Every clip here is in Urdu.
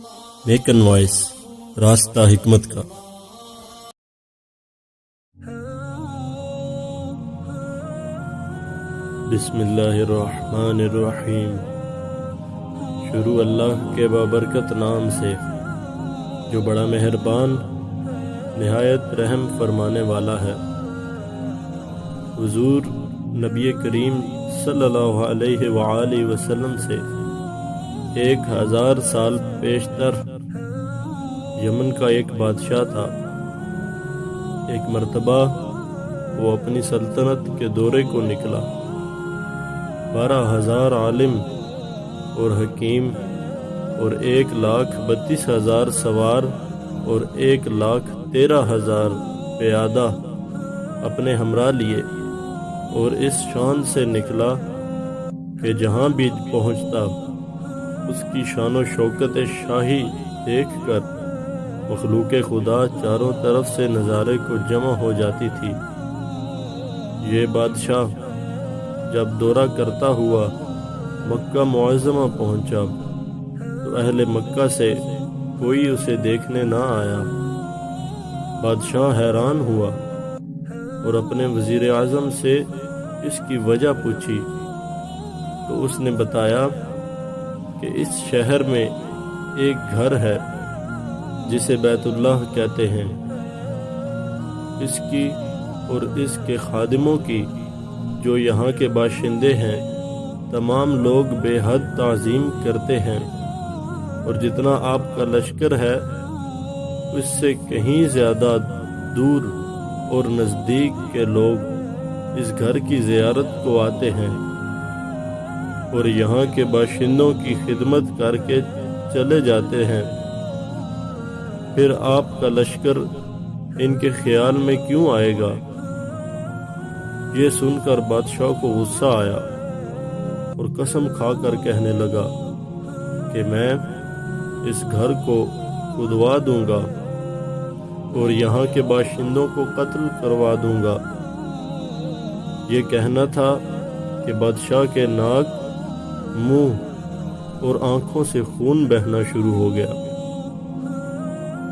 بیکن وائس، راستہ حکمت کا۔ بسم اللہ الرحمن الرحیم۔ شروع اللہ کے بابرکت نام سے جو بڑا مہربان نہایت رحم فرمانے والا ہے۔ حضور نبی کریم صلی اللہ علیہ وآلہ وسلم سے 1000 سال پیشتر یمن کا ایک بادشاہ تھا۔ ایک مرتبہ وہ اپنی سلطنت کے دورے کو نکلا۔ 12,000 عالم اور حکیم اور 1,32,000 سوار اور 1,13,000 پیادہ اپنے ہمراہ لیے، اور اس شان سے نکلا کہ جہاں بھی پہنچتا اس کی شان و شوکت شاہی دیکھ کر مخلوق خدا چاروں طرف سے نظارے کو جمع ہو جاتی تھی۔ یہ بادشاہ جب دورہ کرتا ہوا مکہ معظمہ پہنچا تو اہل مکہ سے کوئی اسے دیکھنے نہ آیا۔ بادشاہ حیران ہوا اور اپنے وزیر اعظم سے اس کی وجہ پوچھی تو اس نے بتایا کہ اس شہر میں ایک گھر ہے جسے بیت اللہ کہتے ہیں، اس کی اور اس کے خادموں کی جو یہاں کے باشندے ہیں تمام لوگ بے حد تعظیم کرتے ہیں، اور جتنا آپ کا لشکر ہے اس سے کہیں زیادہ دور اور نزدیک کے لوگ اس گھر کی زیارت کو آتے ہیں اور یہاں کے باشندوں کی خدمت کر کے چلے جاتے ہیں۔ پھر آپ کا لشکر ان کے خیال میں کیوں آئے گا؟ یہ سن کر بادشاہ کو غصہ آیا اور قسم کھا کر کہنے لگا کہ میں اس گھر کو کھدوا دوں گا اور یہاں کے باشندوں کو قتل کروا دوں گا۔ یہ کہنا تھا کہ بادشاہ کے ناک، منہ اور آنکھوں سے خون بہنا شروع ہو گیا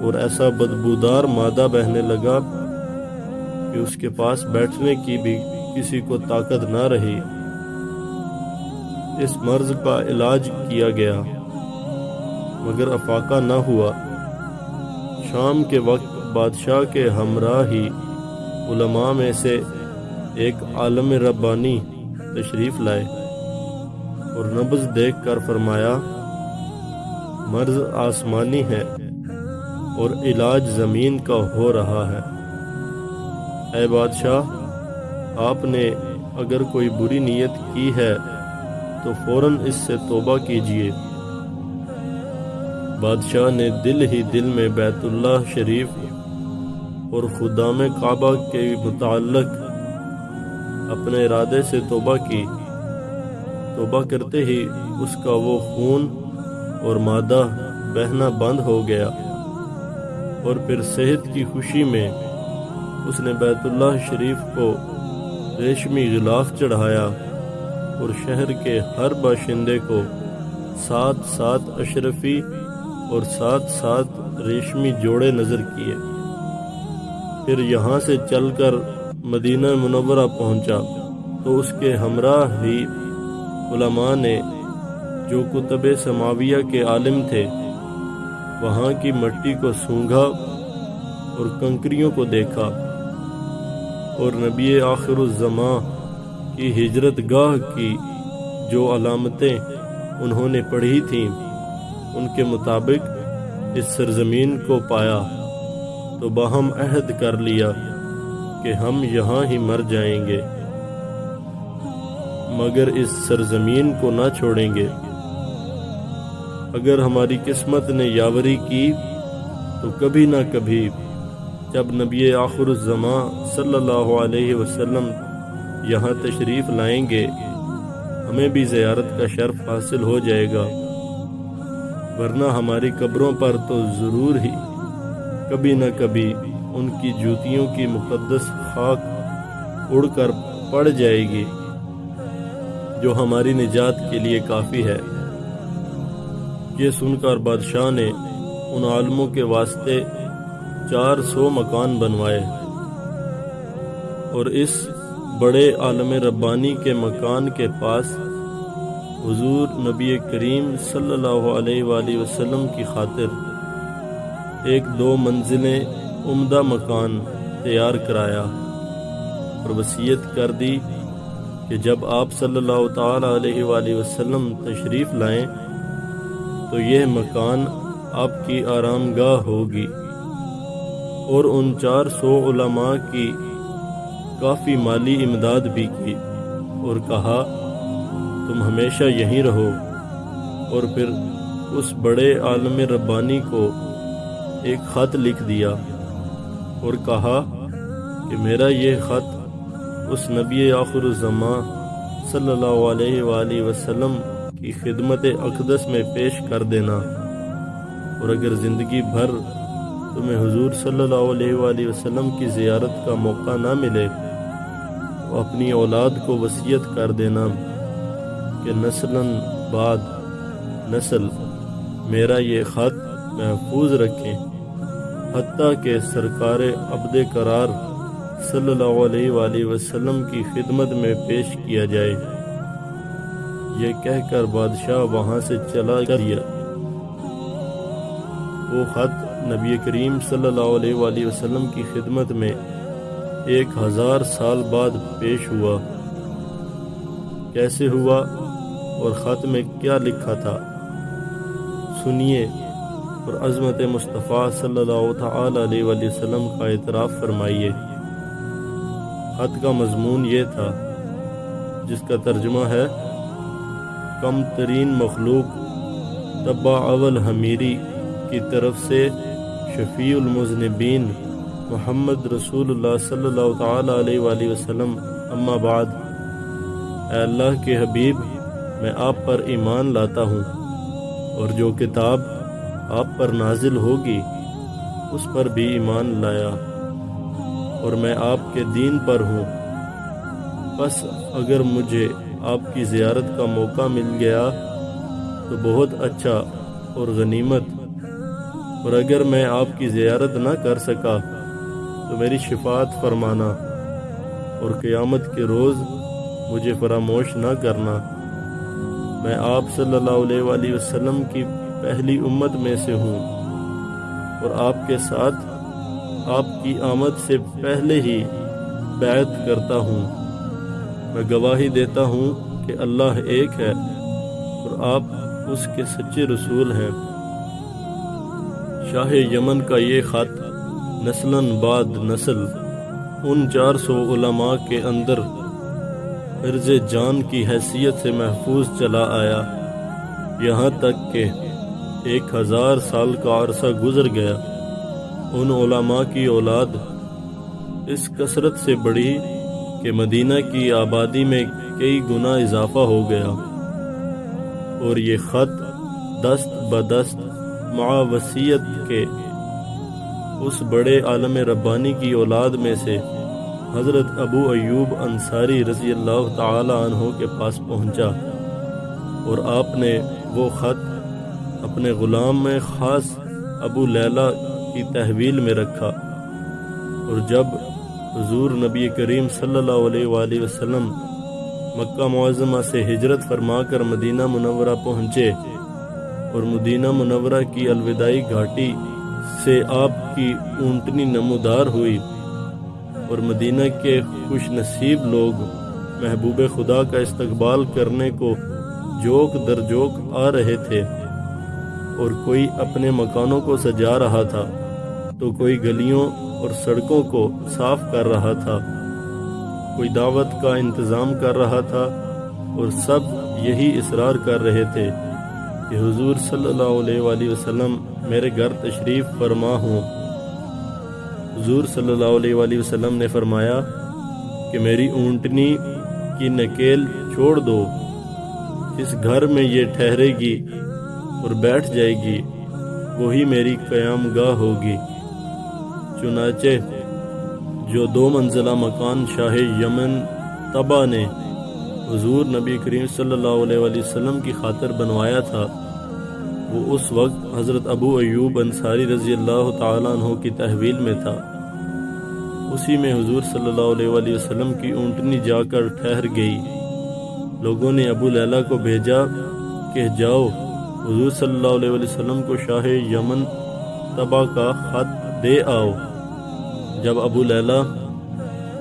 اور ایسا بدبودار مادہ بہنے لگا کہ اس کے پاس بیٹھنے کی بھی کسی کو طاقت نہ رہی۔ اس مرض کا علاج کیا گیا مگر افاقہ نہ ہوا۔ شام کے وقت بادشاہ کے ہمراہ ہی علماء میں سے ایک عالم ربانی تشریف لائے اور نبض دیکھ کر فرمایا، مرض آسمانی ہے اور علاج زمین کا ہو رہا ہے۔ اے بادشاہ، آپ نے اگر کوئی بری نیت کی ہے تو فوراً اس سے توبہ کیجیے۔ بادشاہ نے دل ہی دل میں بیت اللہ شریف اور خدام کعبہ کے متعلق اپنے ارادے سے توبہ کی۔ توبہ کرتے ہی اس کا وہ خون اور مادہ بہنا بند ہو گیا، اور پھر صحت کی خوشی میں اس نے بیت اللہ شریف کو ریشمی غلاف چڑھایا اور شہر کے ہر باشندے کو 7 اشرفی اور 7 ریشمی جوڑے نظر کیے۔ پھر یہاں سے چل کر مدینہ منورہ پہنچا تو اس کے ہمراہ ہی علماء نے جو کتب سماویہ کے عالم تھے وہاں کی مٹی کو سونگھا اور کنکریوں کو دیکھا، اور نبی آخر الزماں کی ہجرت گاہ کی جو علامتیں انہوں نے پڑھی تھیں ان کے مطابق اس سرزمین کو پایا تو باہم عہد کر لیا کہ ہم یہاں ہی مر جائیں گے مگر اس سرزمین کو نہ چھوڑیں گے۔ اگر ہماری قسمت نے یاوری کی تو کبھی نہ کبھی جب نبی آخر الزماں صلی اللہ علیہ وسلم یہاں تشریف لائیں گے ہمیں بھی زیارت کا شرف حاصل ہو جائے گا، ورنہ ہماری قبروں پر تو ضرور ہی کبھی نہ کبھی ان کی جوتیوں کی مقدس خاک اڑ کر پڑ جائے گی جو ہماری نجات کے لیے کافی ہے۔ یہ سن کر بادشاہ نے ان عالموں کے واسطے 400 مکان بنوائے، اور اس بڑے عالم ربانی کے مکان کے پاس حضور نبی کریم صلی اللہ علیہ وآلہ وسلم کی خاطر 1-2 منزلیں عمدہ مکان تیار کرایا، اور وصیت کر دی کہ جب آپ صلی اللہ تعالی علیہ وآلہ وسلم تشریف لائیں تو یہ مکان آپ کی آرام گاہ ہوگی، اور ان 400 علماء کی کافی مالی امداد بھی کی، اور کہا تم ہمیشہ یہیں رہو۔ اور پھر اس بڑے عالم ربانی کو ایک خط لکھ دیا اور کہا کہ میرا یہ خط اس نبی آخر الزمان صلی اللہ علیہ وآلہ وسلم کی خدمت اقدس میں پیش کر دینا، اور اگر زندگی بھر تمہیں حضور صلی اللہ علیہ وآلہ وسلم کی زیارت کا موقع نہ ملے تو اپنی اولاد کو وصیت کر دینا کہ نسلاً بعد نسل میرا یہ خط محفوظ رکھیں، حتیٰ کہ سرکار عبد قرار صلی اللہ علیہ وآلہ وسلم کی خدمت میں پیش کیا جائے۔ یہ کہہ کر بادشاہ وہاں سے چلا گیا۔ وہ خط نبی کریم صلی اللہ علیہ وآلہ وسلم کی خدمت میں 1000 سال بعد پیش ہوا۔ کیسے ہوا اور خط میں کیا لکھا تھا سنیے، اور عظمت مصطفیٰ صلی اللہ تعالی علیہ وآلہ وسلم کا اعتراف فرمائیے۔ خط کا مضمون یہ تھا، جس کا ترجمہ ہے: کم ترین مخلوق تبع اول حمیری کی طرف سے شفیع المذنبین محمد رسول اللہ صلی اللہ تعالی علیہ وآلہ وسلم، اما بعد۔ اے اللہ کے حبیب، میں آپ پر ایمان لاتا ہوں، اور جو کتاب آپ پر نازل ہوگی اس پر بھی ایمان لایا، اور میں آپ کے دین پر ہوں۔ بس اگر مجھے آپ کی زیارت کا موقع مل گیا تو بہت اچھا اور غنیمت، اور اگر میں آپ کی زیارت نہ کر سکا تو میری شفاعت فرمانا، اور قیامت کے روز مجھے فراموش نہ کرنا۔ میں آپ صلی اللہ علیہ وآلہ وسلم کی پہلی امت میں سے ہوں، اور آپ کے ساتھ آپ کی آمد سے پہلے ہی بیعت کرتا ہوں۔ میں گواہی دیتا ہوں کہ اللہ ایک ہے، اور آپ اس کے سچے رسول ہیں۔ شاہ یمن کا یہ خط نسلاً بعد نسل ان 400 علماء کے اندر حرز جان کی حیثیت سے محفوظ چلا آیا، یہاں تک کہ 1000 سال کا عرصہ گزر گیا۔ ان علماء کی اولاد اس کثرت سے بڑھی کہ مدینہ کی آبادی میں کئی گنا اضافہ ہو گیا، اور یہ خط دست بدست مع وصیت کے اس بڑے عالم ربانی کی اولاد میں سے حضرت ابو ایوب انصاری رضی اللہ تعالی عنہ کے پاس پہنچا، اور آپ نے وہ خط اپنے غلام میں خاص ابو لیلہ کی تحویل میں رکھا، اور جب حضور نبی کریم صلی اللہ علیہ وآلہ وسلم مکہ معظمہ سے ہجرت فرما کر مدینہ منورہ پہنچے، اور مدینہ منورہ کی الوداعی گھاٹی سے آپ کی اونٹنی نمودار ہوئی، اور مدینہ کے خوش نصیب لوگ محبوب خدا کا استقبال کرنے کو جوک در جوک آ رہے تھے، اور کوئی اپنے مکانوں کو سجا رہا تھا تو کوئی گلیوں اور سڑکوں کو صاف کر رہا تھا، کوئی دعوت کا انتظام کر رہا تھا، اور سب یہی اصرار کر رہے تھے کہ حضور صلی اللہ علیہ وآلہ وسلم میرے گھر تشریف فرما ہوں۔ حضور صلی اللہ علیہ وآلہ وسلم نے فرمایا کہ میری اونٹنی کی نکیل چھوڑ دو، جس گھر میں یہ ٹھہرے گی اور بیٹھ جائے گی وہی میری قیام گاہ ہوگی۔ چنانچہ جو 2 منزلہ مکان شاہ یمن طبع نے حضور نبی کریم صلی اللہ علیہ وآلہ وسلم کی خاطر بنوایا تھا، وہ اس وقت حضرت ابو ایوب انصاری رضی اللہ تعالیٰ عنہ کی تحویل میں تھا۔ اسی میں حضور صلی اللہ علیہ وآلہ وسلم کی اونٹنی جا کر ٹھہر گئی۔ لوگوں نے ابو لیلہ کو بھیجا کہ جاؤ حضور صلی اللہ علیہ وآلہ وسلم کو شاہ یمن طبع کا خط دے آؤ۔ جب ابو لیلہ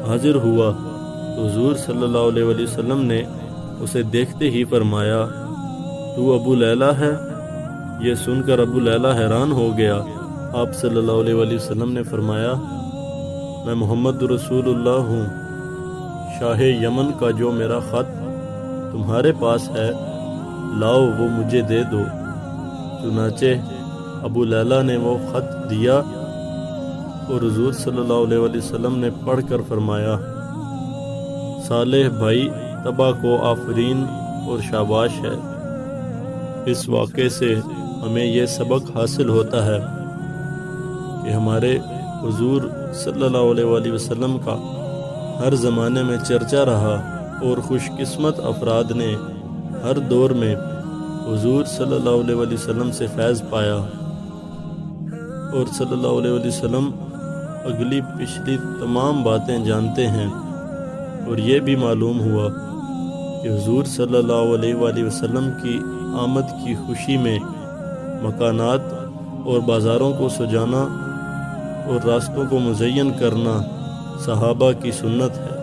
حاضر ہوا تو حضور صلی اللہ علیہ وآلہ وسلم نے اسے دیکھتے ہی فرمایا، تو ابو لیلہ ہے؟ یہ سن کر ابو لیلہ حیران ہو گیا۔ آپ صلی اللہ علیہ وآلہ وسلم نے فرمایا، میں محمد رسول اللہ ہوں۔ شاہ یمن کا جو میرا خط تمہارے پاس ہے لاؤ وہ مجھے دے دو۔ چنانچہ ابو لیلہ نے وہ خط دیا اور حضور صلی اللہ علیہ وآلہ وسلم نے پڑھ کر فرمایا، صالح بھائی طبع کو آفرین اور شاباش ہے۔ اس واقعے سے ہمیں یہ سبق حاصل ہوتا ہے کہ ہمارے حضور صلی اللہ علیہ وآلہ وسلم کا ہر زمانے میں چرچا رہا اور خوش قسمت افراد نے ہر دور میں حضور صلی اللہ علیہ وآلہ وسلم سے فیض پایا، اور صلی اللہ علیہ وآلہ وسلم اگلی پچھلی تمام باتیں جانتے ہیں۔ اور یہ بھی معلوم ہوا کہ حضور صلی اللہ علیہ وآلہ وسلم کی آمد کی خوشی میں مکانات اور بازاروں کو سجانا اور راستوں کو مزین کرنا صحابہ کی سنت ہے۔